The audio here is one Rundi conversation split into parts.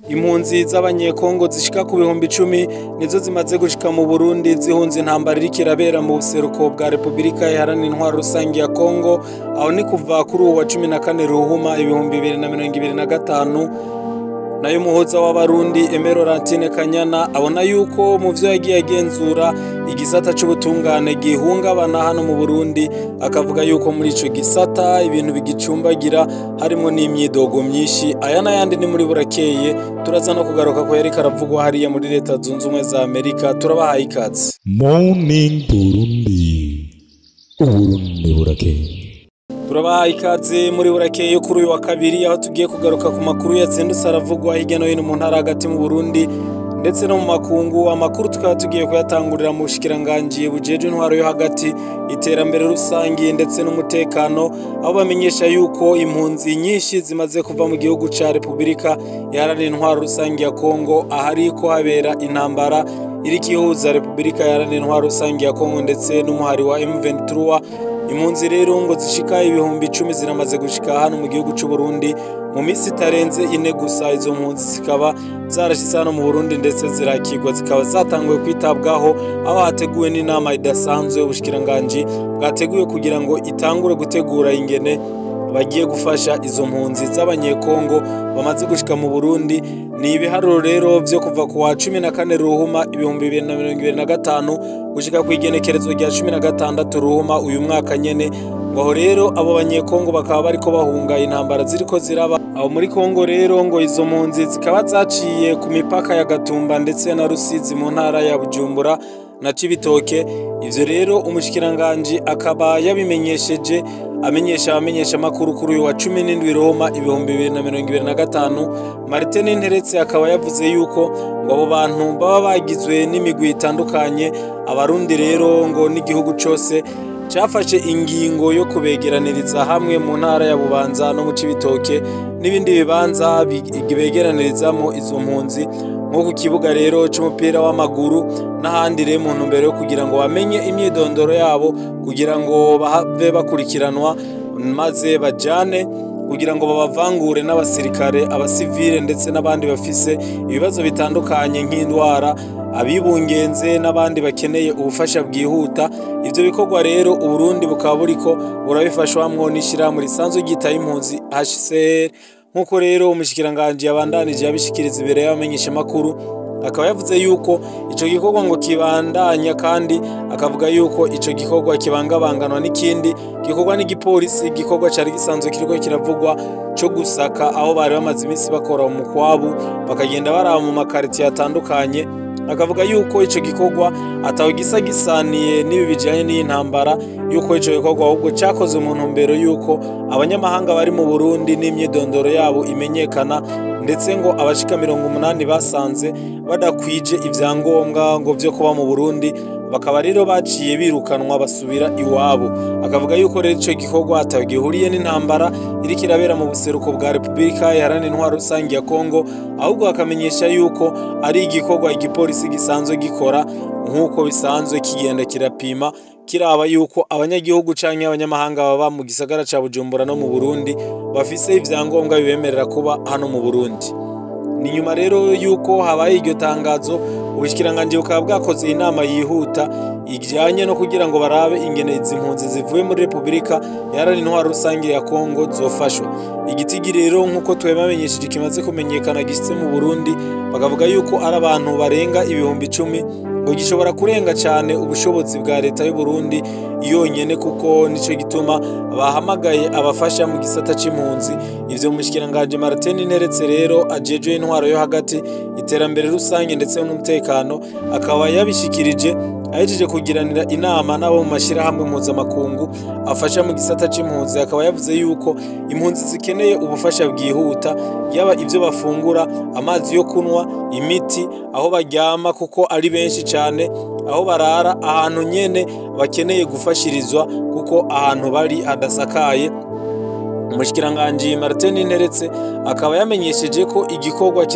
Impunzi z'abanyekongo zishika ku bihumbi 10 nizo zimaze gushika mu Burundi zihunze intambara iriko irabera mu buseruko bwa Republika Iharanira Intwaro Rusangi ya Kongo, aho ni kuva kuri uwa 14 Ruhuma 2025. Nayo muhoza w'abarundi Aimé Laurentine Kanyana abona yuko mu vyo yagiye agenzura igisata c'ubutungane gihungabana hano mu Burundi, akavuga yuko muri ico gisata ibintu bigicumbagira harimo n'imyidogo myinshi. Aya n'ayandi ni muri burakeye, turaza no kugaruka ko yariko aravugwa hariya muri Leta Zunze Ubumwe za Amerika. Turabahaye ikaze. Morning Burundi, Uburundi burakeye. Turabahaye ikaze muri burakeye kuri uyu wa kabiri, aho tugiye kugaruka ku makuru yazindutse aravugwa hirya no hino mu ntara hagati mu Burundi ndetse no mu makungu. Amakuru tukaba tugiye kuyatangurira mu bushikiranganji bujeje intwaro yo hagati, iterambere rusangi ndetse n'umutekano, aho bamenyesha yuko impunzi nyinshi zimaze kuva mu gihugu ca Republika Iharanira Intwaro Rusangi ya Kongo, ahariko habera intambara iriko ihuza Republika Iharanira Intwaro Rusangi ya Kongo ndetse n'umuhari wa M23. Impunzi rero ngo zishika ibihumbi 10 ziramaze gushika hano mu gihugu c'u Burundi mu minsi itarenze 4 gusa. Izo mpunzi zikaba zarashitse hano mu Burundi ndetse zirakigwa, zikaba zatanguye kwitabwaho, aho hateguwe n'inama idasanzwe y'ubushikiranganji bwateguye kugira ngo itangure gutegura ingene bagiye gufasha izo mpunzi z'abanyekongo bamaze gushika mu Burundi. Ni ibiharuro rero vyo kuva ku wa 14 Ruhuma 2025 gushika ku igenekerezo rya 16 Ruhuma uyu mwaka nyene, ngo rero abo banyekongo bakaba bariko bahunga intambara ziriko ziraba aho muri Kongo. Rero ngo izo mpunzi zikaba zaciye ku mipaka ya Gatumba ndetse na Rusizi mu ntara ya Bujumbura na Cibitoke. Ivyo rero umushikiranganji akaba yabimenyesheje amenyesha makuru kuri uyu wa 17 Roma 2025. Martin Nteretse akaba yavuze yuko ngo abo bantu baba bagizwe n'imigwi itandukanye. Abarundi rero ngo n'igihugu cose cyafashe ingingo yo kubegeraniriza hamwe mu ntara ya Bubanza no mu Cibitoke n'ibindi bibanza begeranirizamo izo mpunzi, nko ku kibuga rero c'umupira w'amaguru n'ahandi rero mu ntumbero yo kugira ngo bamenye imyidondoro yabo, kugira ngo bahave bakurikiranwa maze bajane kugira ngo babavangure n'abasirikare, abasivile ndetse n'abandi bafise ibibazo bitandukanye nk'indwara, abibungenze n'abandi bakeneye ubufasha bwihuta. Ivyo bikorwa rero Uburundi bukaba buriko burabifashwamwo n'ishirahamwe risanzwe ryitaye impunzi HCR, nkuko rero umushikiranganji yabandanije yabishikiriza imbere y'abamenyesha makuru. Akaba yavuze yuko ico gikorwa ngo kibandanya, kandi akavuga yuko ico gikorwa kibangabanganwa n'ikindi gikorwa n'igipolisi, gikorwa cari gisanzwe kiriko kiravugwa co gusaka, aho bari bamaze iminsi bakora mu kwabu bakagenda baraba mu makaritiye atandukanye. Akavuga yuko ico gikorwa ataho gisa gisaniye n'ibi bijanye n'intambara, yuko ico gikorwa ahubwo cakoze mu ntumbero yuko abanyamahanga bari mu Burundi n'imyidondoro yabo imenyekana, ndetse ngo abashika 80 basanze badakwije ivyangombwa ngo vyo kuba mu Burundi, bakaba rero baciye birukanwa basubira iwabo. Akavuga yuko rero ico gikorwa ataho gihuriye n'intambara iriko irabera mu buseruko bwa Republika Iharanira Intwaro Rusangi ya Kongo, ahubwo akamenyesha yuko ari igikorwa igipolisi gisanzwe gikora nk'uko bisanzwe, kigenda kirapima kiraba yuko abanyagihugu canke abanyamahanga baba mu gisagara ca Bujumbura no mu Burundi bafise ivyangombwa bibemerera kuba hano mu Burundi. Ni nyuma rero yuko habaye iryo tangazo, ubushikiranganji bukaba bwakoze inama yihuta ijanye no kugira ngo barabe ingene izi mpunzi zivuye muri Republika Iharanira Intwaro Rusangi ya Kongo zofashwa. Igitigi rero nkuko twebamenyesheje kimaze kumenyekana gishitse mu Burundi, bakavuga yuko ari abantu barenga ibihumbi 10, ngo gishobora kurenga cyane ubushobozi bwa leta y'u Burundi yonyene, kuko nico gituma bahamagaye abafasha mu gisata c'impunzi. Ivyo umushikiranganji Martin Nteretse rero ajeje intwaro yo hagati, iterambere rusange ndetse n'umutekano, akaba yabishikirije ahejeje kugiranira inama n'abo mu mashirahamwe mpuzamakungu afasha mu gisata c'impunzi. Akaba yavuze yuko impunzi zikeneye ubufasha bwihuta, yaba ivyo bafungura, amazi yo kunwa, imiti, aho baryama kuko ari benshi cyane, aho barara, ahantu nyene bakeneye gufashirizwa kuko ahantu bari hadasakaye. Umushikiranganji Martin Nteretse akaba yamenyesheje ko igikorwa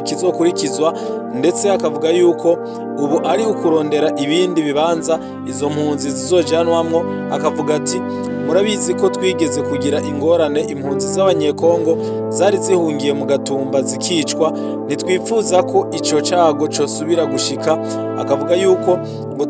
kizokurikizwa ndetse akavuga yuko ubu ari ukurondera ibindi bibanza izo mpunzi zizojanwamwo. Akavuga ati murabizi ko twigeze kugira ingorane impunzi z'abanyekongo zari zihungiye mu Gatumba zikicwa, ntitwifuza ko ico cago cosubira gushika. Akavuga yuko ngo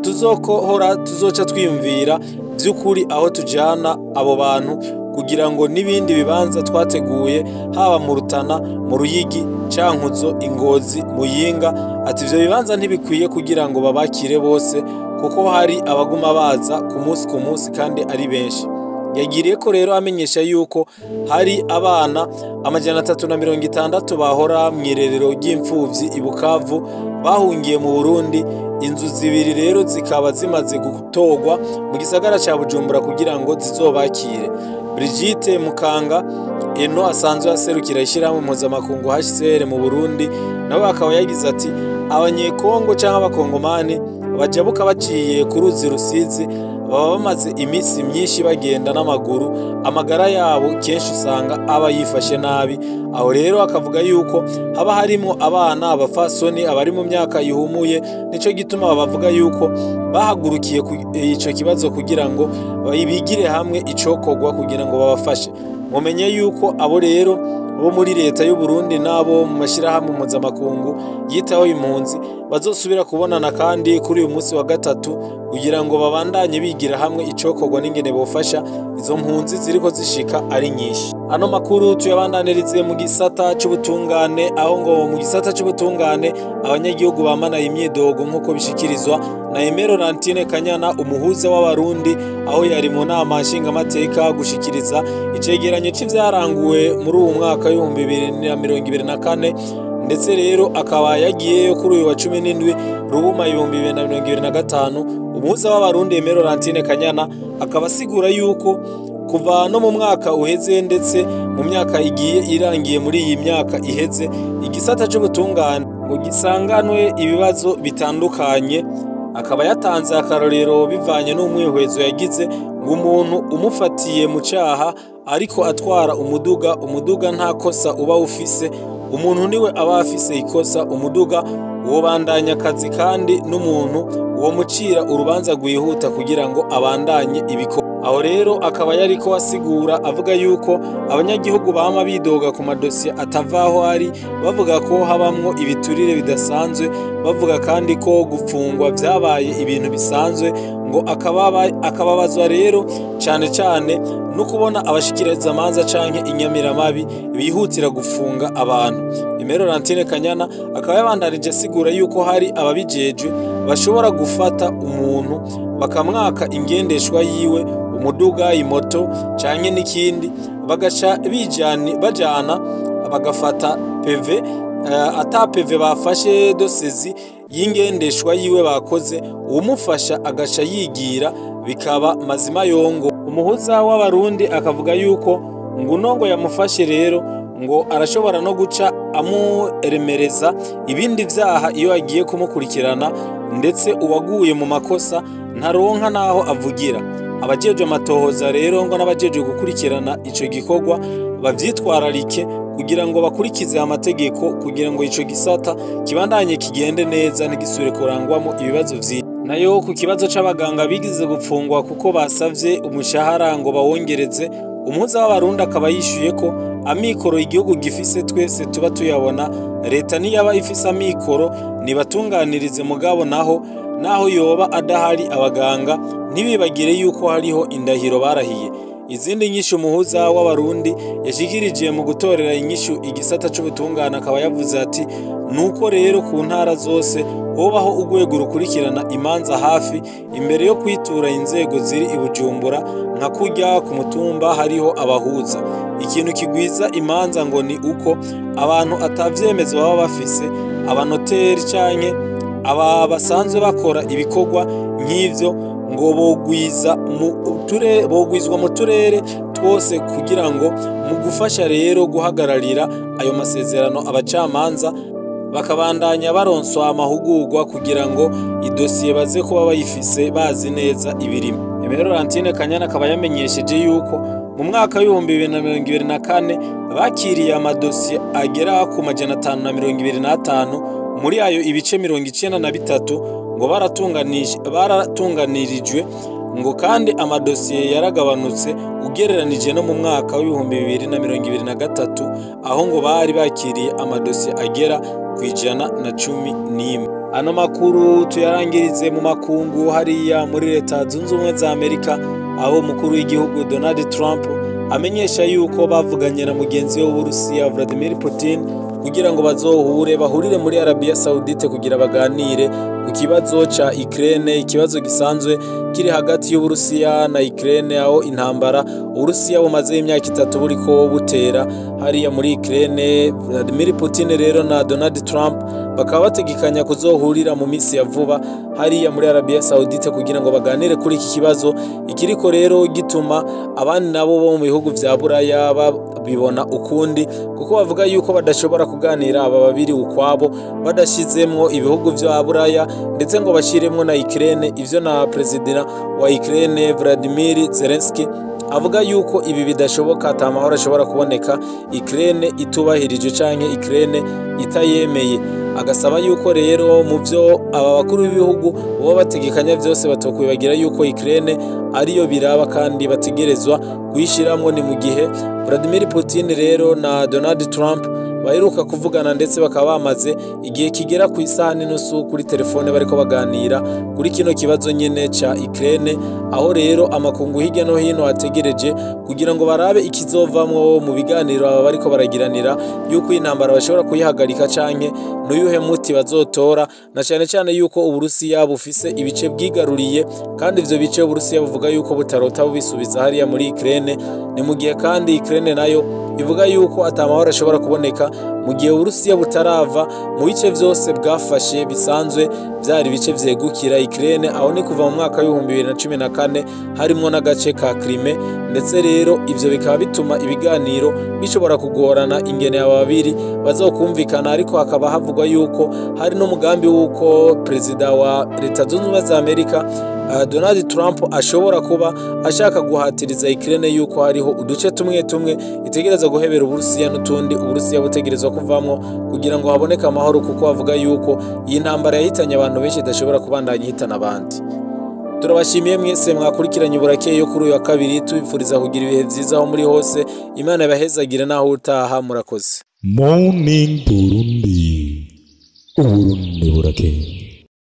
tuzoca twiyumvira by'ukuri aho tujana abo bantu kugira ngo n'ibindi bibanza twateguye haba mu Rutana, mu Ruyigi, Cankuzo, Ingozi, Muyinga, ati ivyo bibanza ntibikwiye kugira ngo babakire bose kuko hari abaguma baza ku munsi kandi ari benshi. Yagiriye ko rero amenyesha yuko hari abana 360 bahora mw'irerero ry'imfuvyi i Bukavu bahungiye mu Burundi. Inzu zibiri rero zikaba zimaze gutorwa mu gisagara ca Bujumbura kugira ngo zizobakire. Brigitte Mukanga eno asanzwe aserukira ishirahamwe mpuzamakungu HCR mu Burundi nawe akaba yagize ati abanyekongo canke abakongomani bajabuka baciye ku ruzi Rusizi baba bamaze imisi myinshi bagenda n'amaguru, amagara yabo kenshi usanga aba yifashe nabi. Aho rero akavuga yuko haba harimo abana, abafasoni, abari mu myaka yihumuye, nico gituma bavuga yuko bahagurukiye ico kibazo kugira ngo bigire hamwe icokorwa kugira ngo babafashe. Mumenye yuko abo rero bo muri leta y'u Burundi nabo mu mashirahamwe mpuzamakungu yitaho impunzi bazosubira kubonana kandi kuri uyu munsi wa gatatu kugira ngo babandanye bigira hamwe icokorwa n'ingene bofasha izo mpunzi ziriko zishika ari nyinshi. Ano makuru tuyabandanirize mu gisata c'ubutungane, aho ngo mu gisata c'ubutungane abanyagihugu bamana imyidogo nk'uko bishikirizwa na Aimé Laurentine Kanyana, umuhuza w'abarundi, aho yari mu nama nshingamateka gushikiriza icegeranyo c'ivyaranguwe muri uwo mwaka w'ibihumbi 2024, ndetse rero akaba yagiyeyo kuri uyu wa 17 Ruhuma 2025. Umuhuza w'abarundi Aimé Laurentine Kanyana akaba asigura yuko kuva no mu mwaka uheze ndetse mu myaka igiye irangiye muri iyi myaka iheze igisata c'ubutungane ngo gisanganwe ibibazo bitandukanye. Akaba yatanze akarorero bivanye n'umwihwezo yagize ngo umuntu umufatiye mu caha ariko atwara umuduga nta kosa uba ufise, umuntu niwe aba afise ikosa, umuduga uwo bandanya akazi kandi n'umuntu uwo mucira urubanza rwihuta kugira ngo abandanye ibikorwa. Aho rero akaba yariko asigura avuga yuko abanyagihugu bama bidoga ku madosiye atavaho ari, bavuga ko habamwo ibiturire bidasanzwe, bavuga kandi ko gufungwa vyabaye ibintu bisanzwe, ngo akababazwa rero cane no kubona abashikiriza amanza canke inyamiramabi bihutira gufunga abantu. Aimé Laurentine Kanyana akaba yabandanije asigura yuko hari ababijejwe bashobora gufata umuntu bakamwaka ingendeshwa yiwe, umuduga, imoto canke n'ikindi, bagaca bajana bagafata PV ata PV bafashe dosezi y'ingendeshwa yiwe bakoze, uwumufasha agaca yigira, bikaba mazima yongo. Umuhuza w'abarundi akavuga yuko ngo yamufashe rero ngo arashobora no guca amuremereza ibindi vyaha iyo agiye kumukurikirana, ndetse uwaguye mu makosa ntaronka naho avugira. Abajejwe amatohoza rero ngo n'abajejwe gukurikirana ico gikorwa bavyitwararike kugira ngo bakurikize amategeko kugira ngo ico gisata kibandanye kigende neza ntigisubire kurangwamo ibibazo vyinshi. Nayo ku kibazo c'abaganga bigize gupfungwa kuko basavye umushahara ngo bawongereze, umuhuza w'abarundi akaba yishuye ko amikoro igihugu gifise twese tuba tuyabona, leta niyaba ifise amikoro nibatunganirize, mugabo naho yoba adahari abaganga ntibibagire yuko hariho indahiro barahiye. Izindi nyishu umuhuza w'abarundi yashikirije mu gutorera inyishu igisata c'ubutungane akaba yavuze ati nuko rero ku ntara zose hobaho urwego rukurikirana imanza hafi imbere yo kwitura inzego ziri i Bujumbura, nka kurya ku mutumba hariho abahuza. Ikintu kigwiza imanza ngo ni uko abantu atavyemezo baba bafise, abanoteri canke aba basanzwe bakora ibikorwa nk'ivyo ngo bogwizwa mu turere twose kugira ngo mu gufasha rero guhagararira ayo masezerano abacamanza bakabandanya baronswa amahugurwa kugira ngo idosiye baze kuba bayifise bazi neza ibirimo. Aimé Laurentine Kanyana akaba yamenyesheje yuko mu mwaka w'ibihumbi 2024 bakiriye amadosiye agera ku 525 muri ayo ibice 93 ngo baratunganirijwe ngo kandi amadosiye yaragabanutse ugereranije no mu mwaka w'ibihumbi 2023 aho ngo bari bakiriye amadosiye agera ku 111. Ano makuru tuyarangirize mu makungu hariya muri Leta Zunze Ubumwe za Amerika, aho umukuru w'igihugu Donald Trump amenyesha yuko bavuganye na mugenzi we w'Uburusiya Vladimir Putin kugira ngo bahurire muri Arabia Saudite kugira baganire ku kibazo ca Ukraine, ikibazo gisanzwe kiri hagati y'Uburusiya na Ukraine, aho intambara Uburusiya bumaze imyaka 3 buriko butera hariya muri Ukraine. Vladimir Putin rero na Donald Trump bakaba bategekanya kuzohurira mu minsi ya vuba hariya muri Arabia Saudite kugira ngo baganire kuri iki kibazo ikiriko rero gituma abandi nabo bo mu bihugu vya Buraya babibona ukundi, kuko bavuga yuko badashobora kuganira aba babiri ukwabo badashizemwo ibihugu vya Buraya ndetse ngo bashiremwo na Ukraine. Ivyo na president wa Ukraine Vladimir Zelensky avuga yuko ibi bidashoboka, atamahoro ashobora kuboneka Ukraine itubahirije canke Ukraine itayemeye. Agasaba yuko rero mu byo aba bakuru b'ibihugu bo bategekanya byose batokwibagira yuko Ukraine ariyo biraba kandi bategerezwa kuyishiramwo. Ni mu gihe Vladimir Putin rero na Donald Trump baheruka kuvugana ndetse bakaba bamaze igihe kigera ku isaha n'inusu kuri telefone bariko baganira kuri kino kibazo nyene ca Ukraine, aho rero amakungu hirya no hino ategereje kugira ngo barabe ikizovamwo mu biganiro aba bariko baragiranira yuko intambara bashobora kuyihagarika canke n'uyuhe muti bazotora, na cyane cyane yuko Uburusiya bufise ibice bwigaruriye kandi ivyo bice Uburusiya buvuga yuko butarota bubisubiza hariya muri Ukraine. Ni mu gihe kandi Ukraine nayo ivuga yuko atamahoro ashobora kuboneka mu gihe Uburusiya butarava mu bice vyose bwafashe bisanzwe byari bice vyegukira Ukraine, aho ni kuva mu mwaka w'ibihumbi 2014 harimo n'agace ka Crimea. Ndetse rero ivyo bikaba bituma ibiganiro bishobora kugorana ingene aba babiri bazokumvikana, ariko hakaba havugwa yuko hari no mugambi wuko president wa Leta Zunze Ubumwe za Amerika Donald Trump ashobora kuba ashaka guhatiriza Ukraine yuko hariho uduce tumwe itegereza guhebera Uburusiya n'utundi Uburusiya butegerezwa kuvamwo kugira ngo haboneke amahoro, kuko bavuga yuko iyi ntambara yahitanye abantu benshi idashobora kubandanya ihitana abandi. Turabashimiye mwese mwakurikiranye Uburakeye yo kuri uyu wa kabiri, tubifuriza kugira ibihe vyiza aho muri hose. Imana ibahezagire naho utaha, murakoze. Morning Burundi, Uburundi burakeye.